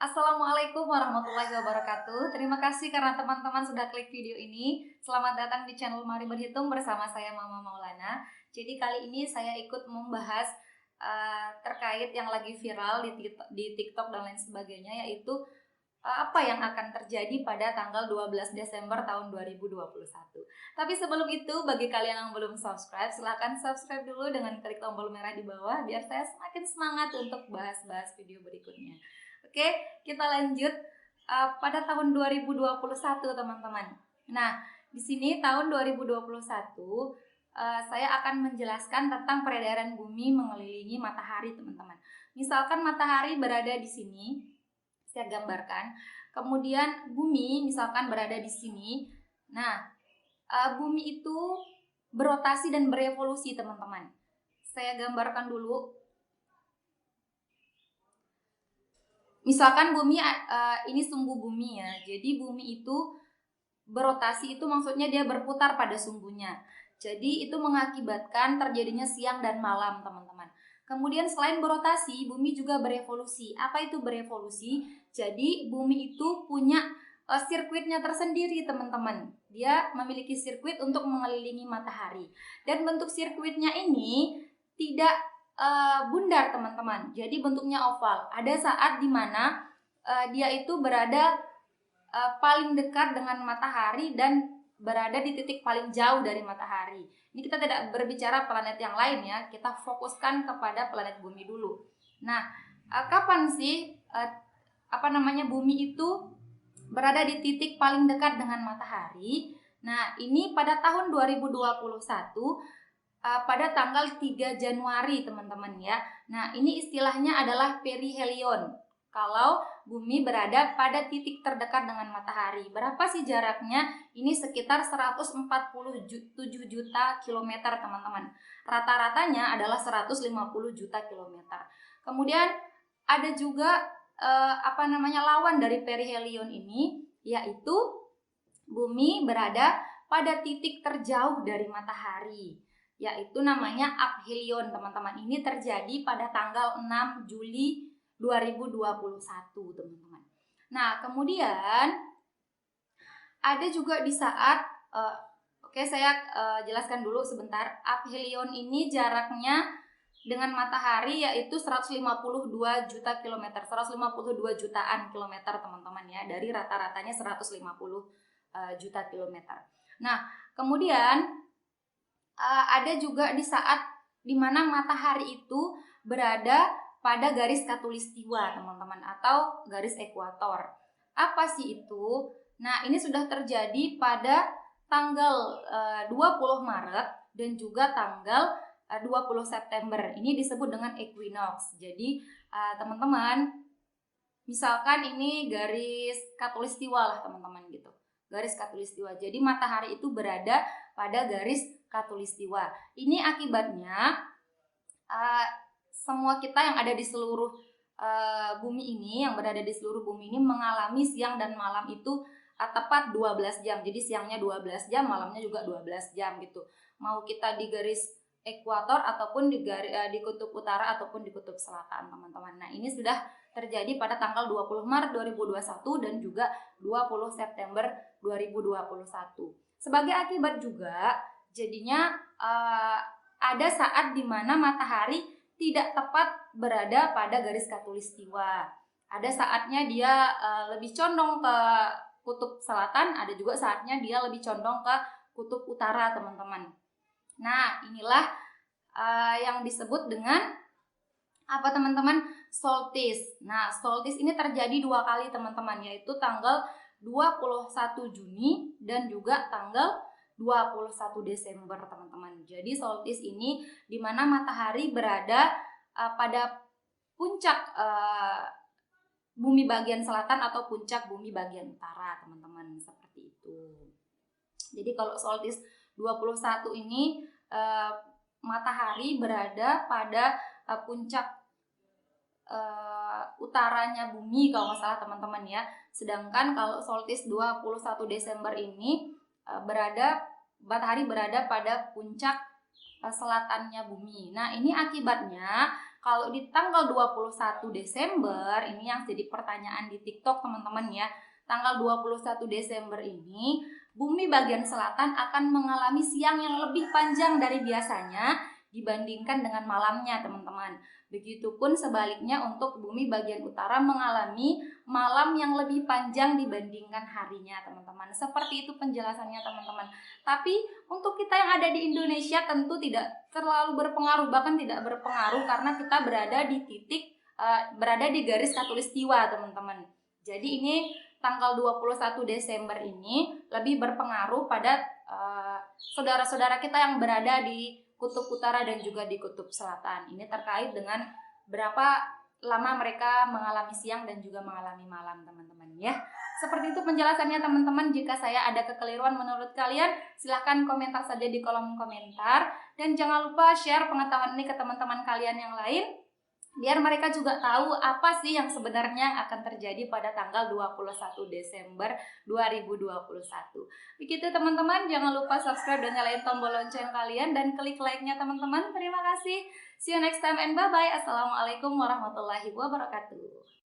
Assalamualaikum warahmatullahi wabarakatuh. Terima kasih karena teman-teman sudah klik video ini. Selamat datang di channel Mari Berhitung bersama saya Mama Maulana. Jadi kali ini saya ikut membahas terkait yang lagi viral di TikTok dan lain sebagainya, yaitu apa yang akan terjadi pada tanggal 12 Desember tahun 2021. Tapi sebelum itu, bagi kalian yang belum subscribe, silahkan subscribe dulu dengan klik tombol merah di bawah biar saya semakin semangat untuk bahas-bahas video berikutnya. Oke, kita lanjut pada tahun 2021, teman-teman. Nah, di sini tahun 2021 saya akan menjelaskan tentang peredaran bumi mengelilingi matahari, teman-teman. Misalkan matahari berada di sini, saya gambarkan. Kemudian bumi misalkan berada di sini. Nah, bumi itu berotasi dan berevolusi, teman-teman. Saya gambarkan dulu. Misalkan bumi ini sumbu bumi ya. Jadi bumi itu berotasi, itu maksudnya dia berputar pada sumbunya. Jadi itu mengakibatkan terjadinya siang dan malam, teman-teman. Kemudian selain berotasi, bumi juga berevolusi. Apa itu berevolusi? Jadi bumi itu punya sirkuitnya tersendiri, teman-teman. Dia memiliki sirkuit untuk mengelilingi matahari. Dan bentuk sirkuitnya ini tidak bundar, teman-teman. Jadi bentuknya oval. Ada saat dimana dia itu berada paling dekat dengan matahari dan berada di titik paling jauh dari matahari. Ini kita tidak berbicara planet yang lain ya. Kita fokuskan kepada planet bumi dulu. Nah, kapan sih bumi itu berada di titik paling dekat dengan matahari? Nah, ini pada tahun 2021 pada tanggal 3 Januari, teman-teman ya. Nah, ini istilahnya adalah perihelion. Kalau bumi berada pada titik terdekat dengan matahari. Berapa sih jaraknya? Ini sekitar 147 juta kilometer, teman-teman. Rata-ratanya adalah 150 juta kilometer. Kemudian ada juga lawan dari perihelion ini, yaitu bumi berada pada titik terjauh dari matahari, yaitu namanya aphelion, teman-teman. Ini terjadi pada tanggal 6 Juli 2021, teman-teman. Nah, kemudian ada juga di saat saya jelaskan dulu sebentar. Aphelion ini jaraknya dengan matahari yaitu 152 juta kilometer, 152 jutaan kilometer, teman-teman ya, dari rata-ratanya 150 juta kilometer. Nah, kemudian ada juga di saat dimana matahari itu berada pada garis khatulistiwa, teman-teman, atau garis ekuator. Apa sih itu? Nah, ini sudah terjadi pada tanggal 20 Maret dan juga tanggal 20 September. Ini disebut dengan equinox. Jadi teman-teman, misalkan ini garis khatulistiwa lah, teman-teman, gitu. Garis khatulistiwa. Jadi matahari itu berada pada garis khatulistiwa. Ini akibatnya semua kita yang ada di seluruh bumi ini, yang berada di seluruh bumi ini mengalami siang dan malam itu tepat 12 jam. Jadi siangnya 12 jam, malamnya juga 12 jam gitu. Mau kita di garis ekuator ataupun di kutub utara ataupun di kutub selatan, teman-teman. Nah, ini sudah terjadi pada tanggal 20 Maret 2021 dan juga 20 September 2021. Sebagai akibat juga jadinya ada saat dimana matahari tidak tepat berada pada garis khatulistiwa. Ada saatnya dia lebih condong ke kutub selatan, ada juga saatnya dia lebih condong ke kutub utara, teman-teman. Nah, inilah yang disebut dengan apa, teman-teman? Solstice. Nah, solstice ini terjadi 2 kali, teman-teman, yaitu tanggal 21 Juni dan juga tanggal 21 Desember, teman-teman. Jadi solstice ini di mana matahari berada pada puncak bumi bagian selatan atau puncak bumi bagian utara, teman-teman, seperti itu. Jadi kalau solstice 21 ini matahari berada pada puncak utaranya bumi kalau nggak salah, teman-teman ya. Sedangkan kalau solstice 21 Desember ini matahari berada pada puncak selatannya bumi. Nah, ini akibatnya Kalau di tanggal 21 Desember, ini yang jadi pertanyaan di TikTok teman-teman ya. Tanggal 21 Desember ini, bumi bagian selatan akan mengalami siang yang lebih panjang dari biasanya dibandingkan dengan malamnya teman-teman. Begitupun sebaliknya untuk bumi bagian utara mengalami malam yang lebih panjang dibandingkan harinya teman-teman. Seperti itu penjelasannya teman-teman. Tapi untuk kita yang ada di Indonesia tentu tidak terlalu berpengaruh, bahkan tidak berpengaruh karena kita berada di berada di garis khatulistiwa teman-teman. Jadi ini tanggal 21 Desember ini lebih berpengaruh pada saudara-saudara kita yang berada di kutub utara dan juga di kutub selatan. Ini terkait dengan berapa lama mereka mengalami siang dan juga mengalami malam teman-teman ya. Seperti itu penjelasannya teman-teman. Jika saya ada kekeliruan menurut kalian, silahkan komentar saja di kolom komentar. Dan jangan lupa share pengetahuan ini ke teman-teman kalian yang lain, biar mereka juga tahu apa sih yang sebenarnya akan terjadi pada tanggal 21 Desember 2021. Begitu teman-teman, jangan lupa subscribe dan nyalain tombol lonceng kalian dan klik like-nya teman-teman. Terima kasih. See you next time and bye-bye. Assalamualaikum warahmatullahi wabarakatuh.